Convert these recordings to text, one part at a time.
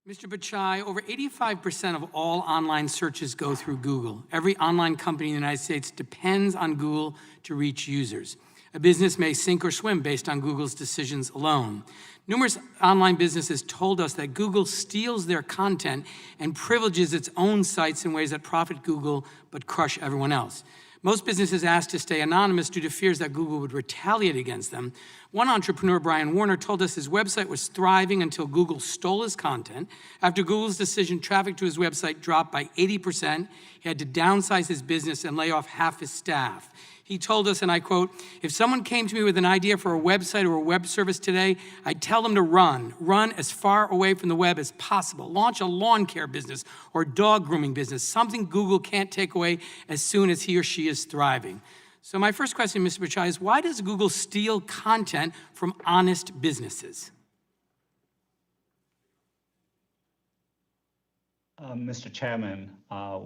Mr. Bachai, over 85% of all online searches go through Google. Every online company in the United States depends on Google to reach users. A business may sink or swim based on Google's decisions alone. Numerous online businesses told us that Google steals their content and privileges its own sites in ways that profit Google but crush everyone else. Most businesses asked to stay anonymous due to fears that Google would retaliate against them. One entrepreneur, Brian Warner, told us his website was thriving until Google stole his content. After Google's decision, traffic to his website dropped by 80%. He had to downsize his business and lay off half his staff. He told us, and I quote, "If someone came to me with an idea for a website or a web service today, I'd tell them to run as far away from the web as possible. Launch a lawn care business or dog grooming business, something Google can't take away as soon as he or she is thriving." So my first question, Mr. Bachai, is why does Google steal content from honest businesses? Mr. Chairman,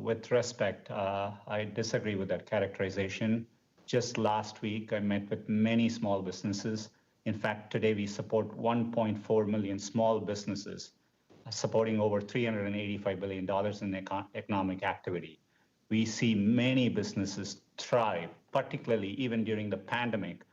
with respect, I disagree with that characterization. Just last week, I met with many small businesses. In fact, today we support 1.4 million small businesses, supporting over $385 billion in economic activity. We see many businesses thrive, particularly even during the pandemic.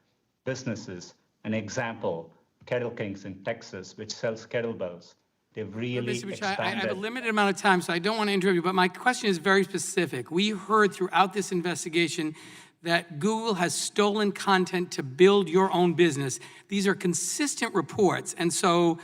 Businesses, an example, Kettle Kings in Texas, which sells kettlebells. They've really Mr. Bachai, expanded. I have a limited amount of time, so I don't want to interrupt you, but my question is very specific. We heard throughout this investigation that Google has stolen content to build your own business. These are consistent reports, and so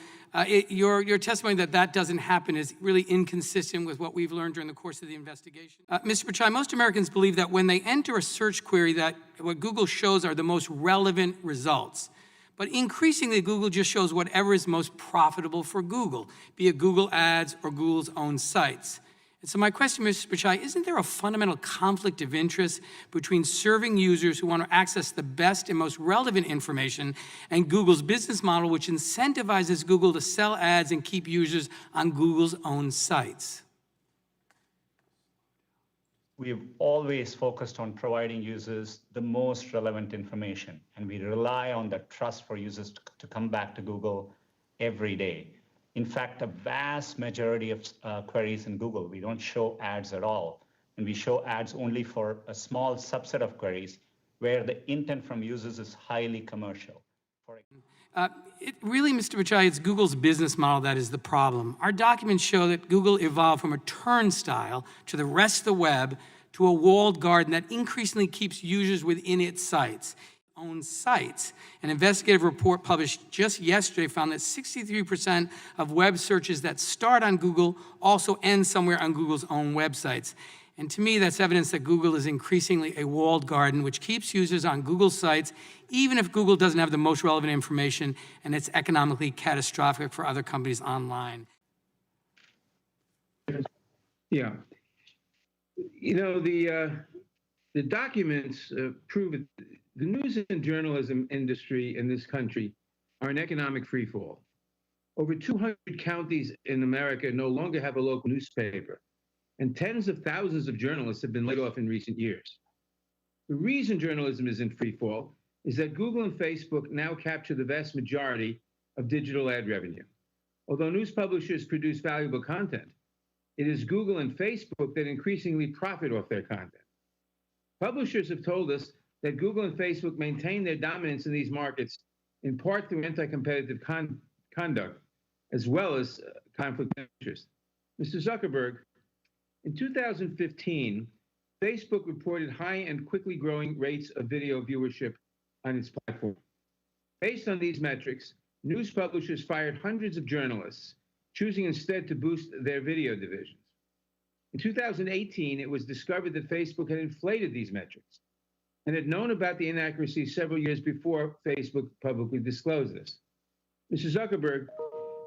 your testimony that doesn't happen is really inconsistent with what we've learned during the course of the investigation. Mr. Bachai, most Americans believe that when they enter a search query that what Google shows are the most relevant results. But increasingly, Google just shows whatever is most profitable for Google, be it Google Ads or Google's own sites. And so my question, Mr. Bachai, isn't there a fundamental conflict of interest between serving users who want to access the best and most relevant information and Google's business model, which incentivizes Google to sell ads and keep users on Google's own sites? We've always focused on providing users the most relevant information, and we rely on the trust for users to come back to Google every day. In fact, a vast majority of queries in Google, we don't show ads at all, and we show ads only for a small subset of queries where the intent from users is highly commercial. Really, Mr. Bachai, it's Google's business model that is the problem. Our documents show that Google evolved from a turnstile to the rest of the web to a walled garden that increasingly keeps users within its sites. Own sites. An investigative report published just yesterday found that 63% of web searches that start on Google also end somewhere on Google's own websites. And to me, that's evidence that Google is increasingly a walled garden, which keeps users on Google sites, even if Google doesn't have the most relevant information and it's economically catastrophic for other companies online. Yeah. You know, the documents prove it. The news and journalism industry in this country are an economic freefall. Over 200 counties in America no longer have a local newspaper, and tens of thousands of journalists have been laid off in recent years. The reason journalism is in freefall is that Google and Facebook now capture the vast majority of digital ad revenue. Although news publishers produce valuable content, it is Google and Facebook that increasingly profit off their content. Publishers have told us that Google and Facebook maintain their dominance in these markets in part through anti-competitive conduct, as well as conflict of interest. Mr. Zuckerberg, in 2015, Facebook reported high and quickly growing rates of video viewership on its platform. Based on these metrics, news publishers fired hundreds of journalists, choosing instead to boost their video divisions. In 2018, it was discovered that Facebook had inflated these metrics and had known about the inaccuracies several years before Facebook publicly disclosed this. Mr. Zuckerberg,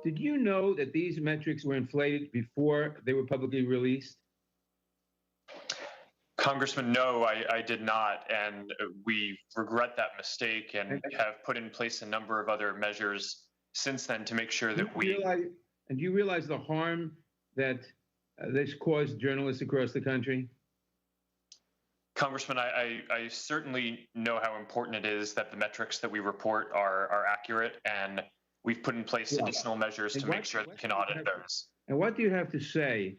did you know that these metrics were inflated before they were publicly released? Congressman, no, I did not, and we regret that mistake and have put in place a number of other measures since then to make sure that do you realize the harm that this caused journalists across the country? Congressman, I certainly know how important it is that the metrics that we report are accurate, and we've put in place Yeah. additional measures to And make sure that we can audit those. And what do you have to say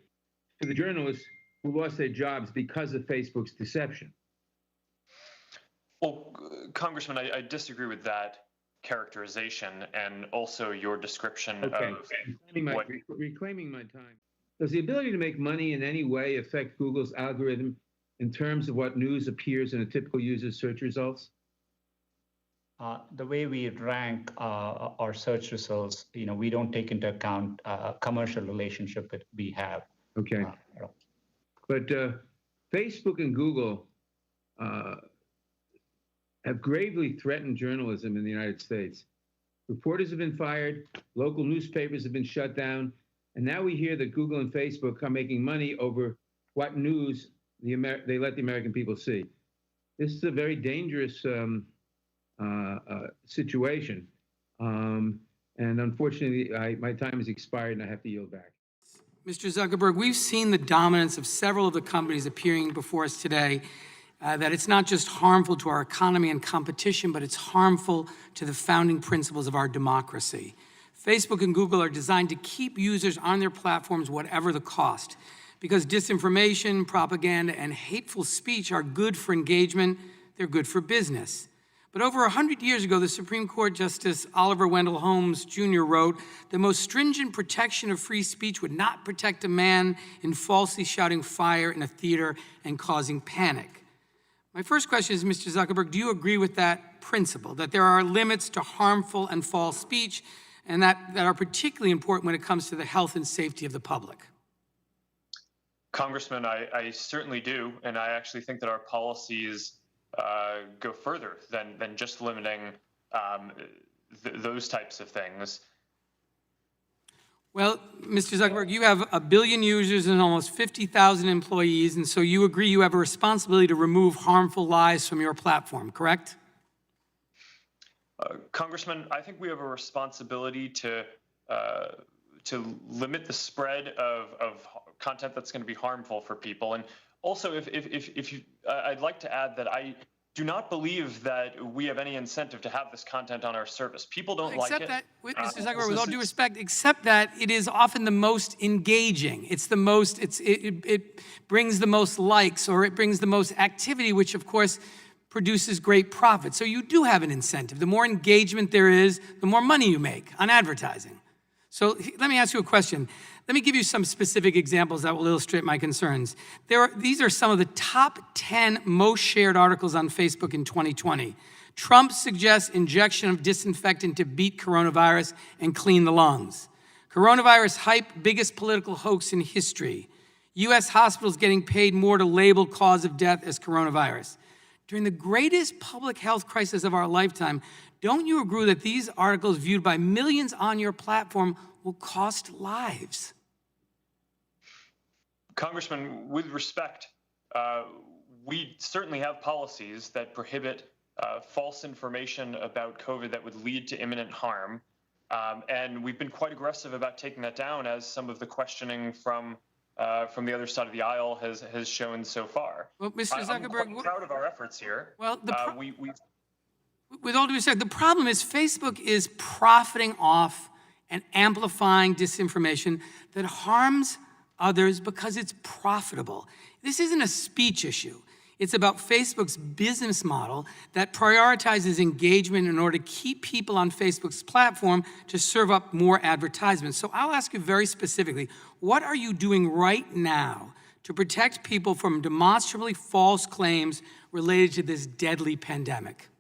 to the journalists who lost their jobs because of Facebook's deception? Well, Congressman, I disagree with that characterization and also your description Okay. of what. Reclaiming my time. Does the ability to make money in any way affect Google's algorithm in terms of what news appears in a typical user's search results? The way we rank our search results, we don't take into account commercial relationship that we have. Okay. But Facebook and Google have gravely threatened journalism in the United States. Reporters have been fired, local newspapers have been shut down, and now we hear that Google and Facebook are making money over what news they let the American people see. This is a very dangerous situation. And unfortunately, my time has expired and I have to yield back. Mr. Zuckerberg, we've seen the dominance of several of the companies appearing before us today, that it's not just harmful to our economy and competition, but it's harmful to the founding principles of our democracy. Facebook and Google are designed to keep users on their platforms whatever the cost, because disinformation, propaganda, and hateful speech are good for engagement, they're good for business. But over 100 years ago, the Supreme Court Justice Oliver Wendell Holmes Jr. wrote, "The most stringent protection of free speech would not protect a man in falsely shouting fire in a theater and causing panic." My first question is, Mr. Zuckerberg, do you agree with that principle, that there are limits to harmful and false speech, and that are particularly important when it comes to the health and safety of the public? Congressman, I certainly do, and I actually think that our policies go further than just limiting those types of things. Well, Mr. Zuckerberg, you have 1 billion users and almost 50,000 employees, and so you agree you have a responsibility to remove harmful lies from your platform, correct? Congressman, I think we have a responsibility to limit the spread of content that's going to be harmful for people. And also, if you, I'd like to add that I do not believe that we have any incentive to have this content on our service. People don't like it. Except that, Mr. Zuckerberg, with all due respect, except that it is often the most engaging. It's the most, it brings the most likes, or it brings the most activity, which of course produces great profit. So you do have an incentive. The more engagement there is, the more money you make on advertising. So let me ask you a question. Let me give you some specific examples that will illustrate my concerns. These are some of the top 10 most shared articles on Facebook in 2020. Trump suggests injection of disinfectant to beat coronavirus and clean the lungs. Coronavirus hype, biggest political hoax in history. U.S. hospitals getting paid more to label cause of death as coronavirus. During the greatest public health crisis of our lifetime, don't you agree that these articles viewed by millions on your platform will cost lives? Congressman, with respect, we certainly have policies that prohibit false information about COVID that would lead to imminent harm. And we've been quite aggressive about taking that down, as some of the questioning from the other side of the aisle has shown so far. Well, Mr. Zuckerberg, I'm quite proud of our efforts here. Well, we with all due respect, the problem is Facebook is profiting off and amplifying disinformation that harms others because it's profitable. This isn't a speech issue. It's about Facebook's business model that prioritizes engagement in order to keep people on Facebook's platform to serve up more advertisements. So I'll ask you very specifically, what are you doing right now to protect people from demonstrably false claims related to this deadly pandemic?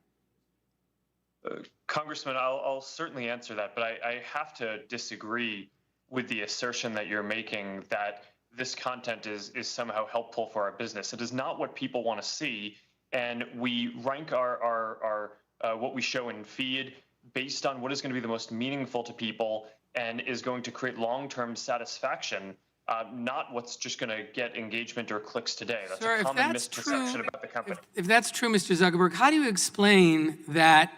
Congressman, I'll certainly answer that, but I have to disagree with the assertion that you're making that this content is somehow helpful for our business. It is not what people want to see, and we rank our what we show in feed based on what is going to be the most meaningful to people and is going to create long-term satisfaction, not what's just going to get engagement or clicks today. That's Sir, a common misperception about the company. If that's true, Mr. Zuckerberg, how do you explain that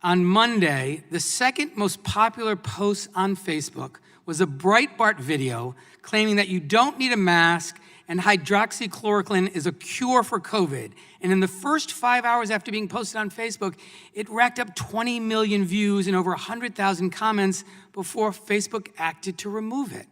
on Monday, the second most popular post on Facebook was a Breitbart video claiming that you don't need a mask and hydroxychloroquine is a cure for COVID. And in the first 5 hours after being posted on Facebook, it racked up 20 million views and over 100,000 comments before Facebook acted to remove it.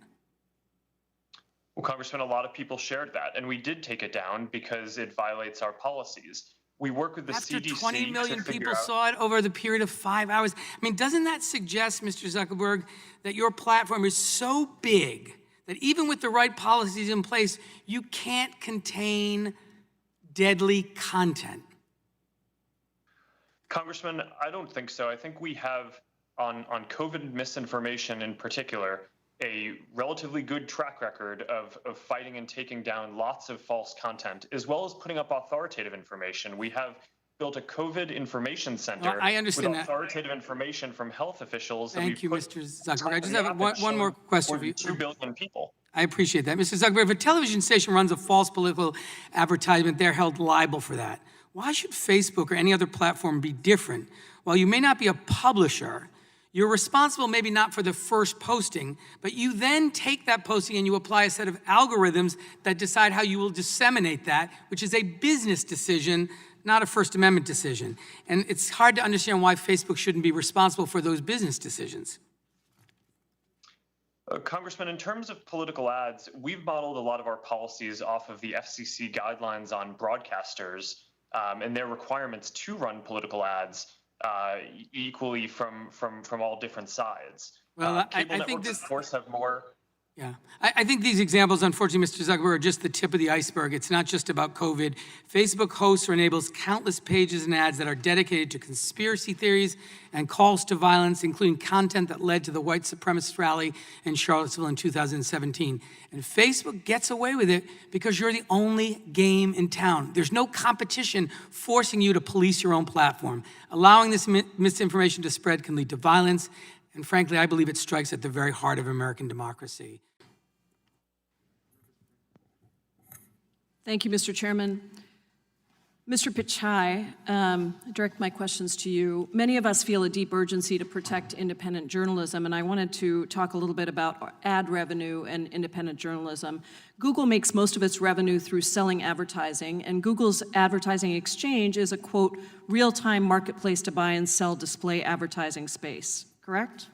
Well, Congressman, a lot of people shared that, and we did take it down because it violates our policies. We work with the After CDC 20 million to figure people out. saw it over the period of 5 hours. I mean, doesn't that suggest, Mr. Zuckerberg, that your platform is so big that even with the right policies in place, you can't contain deadly content? Congressman, I don't think so. I think we have, on COVID misinformation in particular, a relatively good track record of fighting and taking down lots of false content, as well as putting up authoritative information. We have built a COVID information center Well, I understand with that. authoritative information from health officials. Thank you, put Mr. Zuckerberg. I just on have the app one more that question showed for you. 2 billion people. I appreciate that. Mr. Zuckerberg, if a television station runs a false political advertisement, they're held liable for that. Why should Facebook or any other platform be different? While you may not be a publisher, you're responsible maybe not for the first posting, but you then take that posting and you apply a set of algorithms that decide how you will disseminate that, which is a business decision, not a First Amendment decision. And it's hard to understand why Facebook shouldn't be responsible for those business decisions. Congressman, in terms of political ads, we've modeled a lot of our policies off of the FCC guidelines on broadcasters and their requirements to run political ads equally from all different sides. Well, Cable I think networks, this, of course, have more. yeah. I think these examples, unfortunately, Mr. Zuckerberg, are just the tip of the iceberg. It's not just about COVID. Facebook hosts or enables countless pages and ads that are dedicated to conspiracy theories and calls to violence, including content that led to the white supremacist rally in Charlottesville in 2017. And Facebook gets away with it because you're the only game in town. There's no competition forcing you to police your own platform. Allowing this misinformation to spread can lead to violence. And frankly, I believe it strikes at the very heart of American democracy. Thank you, Mr. Chairman. Mr. Pichai, I direct my questions to you. Many of us feel a deep urgency to protect independent journalism, and I wanted to talk a little bit about ad revenue and independent journalism. Google makes most of its revenue through selling advertising, and Google's advertising exchange is a, quote, real-time marketplace to buy and sell display advertising space, correct?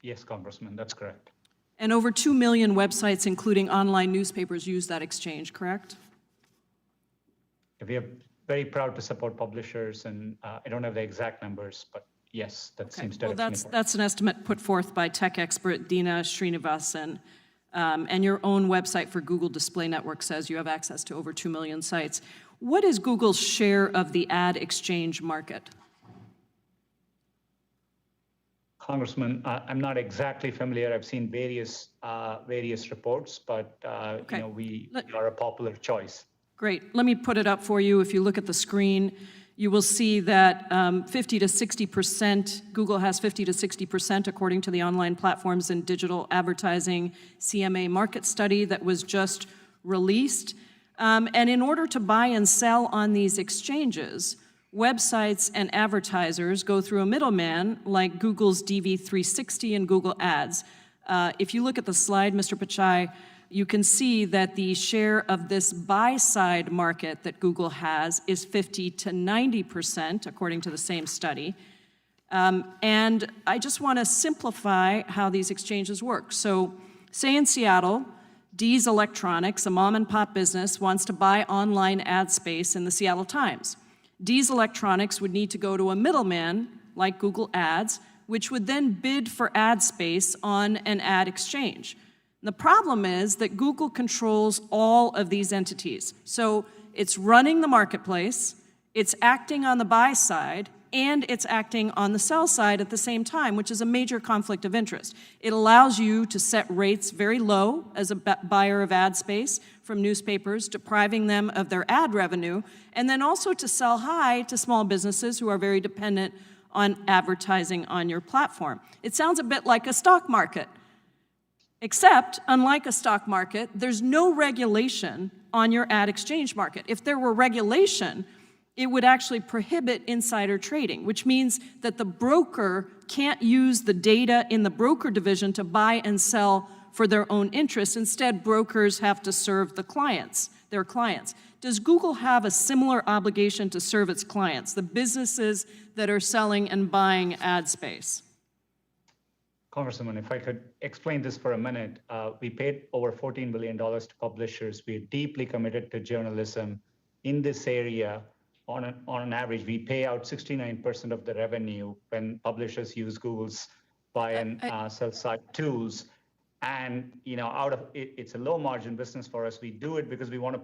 Yes, Congressman, that's correct. And over 2 million websites, including online newspapers, use that exchange, correct? We are very proud to support publishers, and I don't have the exact numbers, but yes, that seems Well, directionally that's an estimate put forth by tech expert Dina Srinivasan. And your own website for Google Display Network says you have access to over 2 million sites. What is Google's share of the ad exchange market? Congressman, I'm not exactly familiar. I've seen various reports, but Okay. we are a popular choice. Great. Let me put it up for you. If you look at the screen, you will see that 50 to 60%, Google has 50 to 60% according to the Online Platforms and Digital Advertising CMA market study that was just released. And in order to buy and sell on these exchanges, websites and advertisers go through a middleman like Google's DV360 and Google Ads. If you look at the slide, Mr. Pichai, you can see that the share of this buy-side market that Google has is 50 to 90%, according to the same study. And I just want to simplify how these exchanges work. So say in Seattle, Dee's Electronics, a mom-and-pop business, wants to buy online ad space in the Seattle Times. Dee's Electronics would need to go to a middleman, like Google Ads, which would then bid for ad space on an ad exchange. The problem is that Google controls all of these entities. So it's running the marketplace, it's acting on the buy side, and it's acting on the sell side at the same time, which is a major conflict of interest. It allows you to set rates very low as a buyer of ad space from newspapers, depriving them of their ad revenue, and then also to sell high to small businesses who are very dependent on advertising on your platform. It sounds a bit like a stock market. Except, unlike a stock market, there's no regulation on your ad exchange market. If there were regulation, it would actually prohibit insider trading, which means that the broker can't use the data in the broker division to buy and sell for their own interests. Instead, brokers have to serve the clients, their clients. Does Google have a similar obligation to serve its clients, the businesses that are selling and buying ad space? Congresswoman, if I could explain this for a minute, we paid over $14 billion to publishers. We're deeply committed to journalism in this area. On an average, we pay out 69% of the revenue when publishers use Google's buy and sell side tools. And it's a low margin business for us. We do it because we want to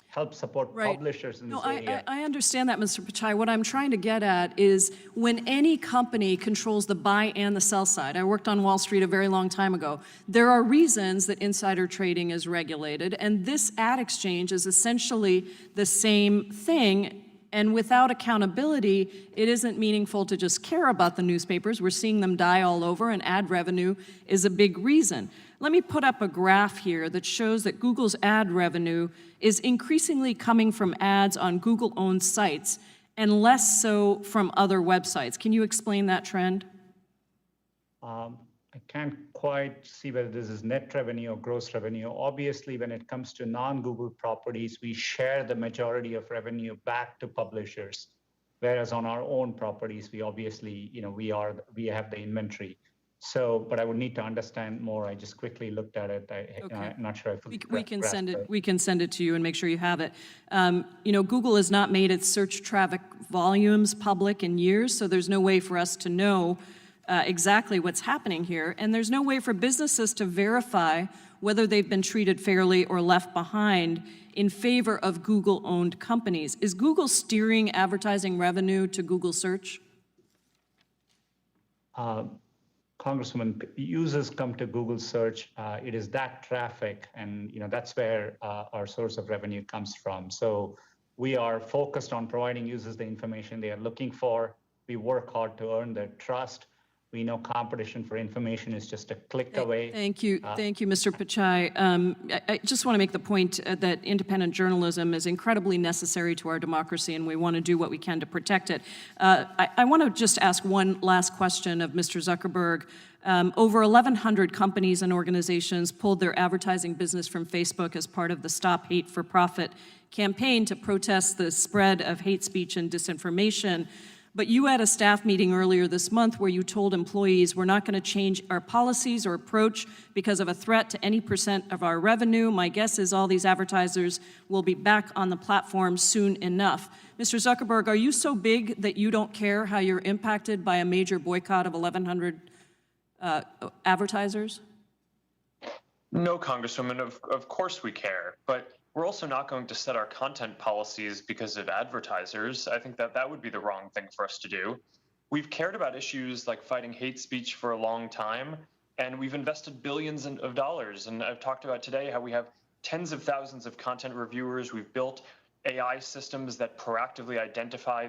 help support publishers in this area. I understand that, Mr. Pichai. What I'm trying to get at is when any company controls the buy and the sell side, I worked on Wall Street a very long time ago, there are reasons that insider trading is regulated, and this ad exchange is essentially the same thing. And without accountability, it isn't meaningful to just care about the newspapers. We're seeing them die all over, and ad revenue is a big reason. Let me put up a graph here that shows that Google's ad revenue is increasingly coming from ads on Google-owned sites and less so from other websites. Can you explain that trend? I can't quite see whether this is net revenue or gross revenue. Obviously, when it comes to non-Google properties, we share the majority of revenue back to publishers, whereas on our own properties, we obviously, we have the inventory. So, but I would need to understand more. I just quickly looked at it. I'm not sure if we can send it. We can send it to you and make sure you have it. Google has not made its search traffic volumes public in years, so there's no way for us to know exactly what's happening here, and there's no way for businesses to verify whether they've been treated fairly or left behind in favor of Google-owned companies. Is Google steering advertising revenue to Google Search? Congresswoman, users come to Google Search. It is that traffic, and that's where our source of revenue comes from. So we are focused on providing users the information they are looking for. We work hard to earn their trust. We know competition for information is just a click away. Thank you, Mr. Pichai. I just want to make the point that independent journalism is incredibly necessary to our democracy, and we want to do what we can to protect it. I want to just ask one last question of Mr. Zuckerberg. Over 1,100 companies and organizations pulled their advertising business from Facebook as part of the Stop Hate for Profit campaign to protest the spread of hate speech and disinformation. But you had a staff meeting earlier this month where you told employees we're not going to change our policies or approach because of a threat to any % of our revenue. My guess is all these advertisers will be back on the platform soon enough. Mr. Zuckerberg, are you so big that you don't care how you're impacted by a major boycott of 1,100 advertisers? No, Congresswoman, of course we care, but we're also not going to set our content policies because of advertisers. I think that would be the wrong thing for us to do. We've cared about issues like fighting hate speech for a long time, and we've invested billions of dollars. And I've talked about today how we have tens of thousands of content reviewers. We've built AI systems that proactively identify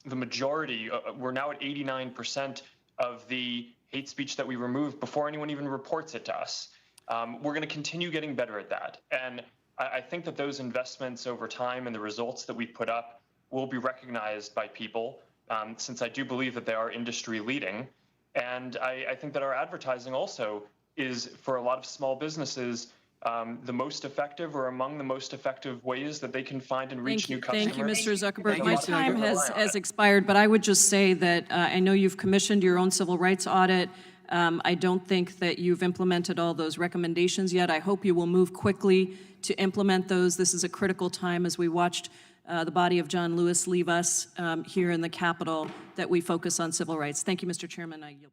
the majority. We're now at 89% of the hate speech that we remove before anyone even reports it to us. We're going to continue getting better at that. And I think that those investments over time and the results that we put up will be recognized by people, since I do believe that they are industry leading. And I think that our advertising also is, for a lot of small businesses, the most effective or among the most effective ways that they can find and reach new customers. Thank you, Mr. Zuckerberg. My time has expired, but I would just say that I know you've commissioned your own civil rights audit. I don't think that you've implemented all those recommendations yet. I hope you will move quickly to implement those. This is a critical time as we watched the body of John Lewis leave us here in the Capitol, that we focus on civil rights. Thank you, Mr. Chairman. I yield.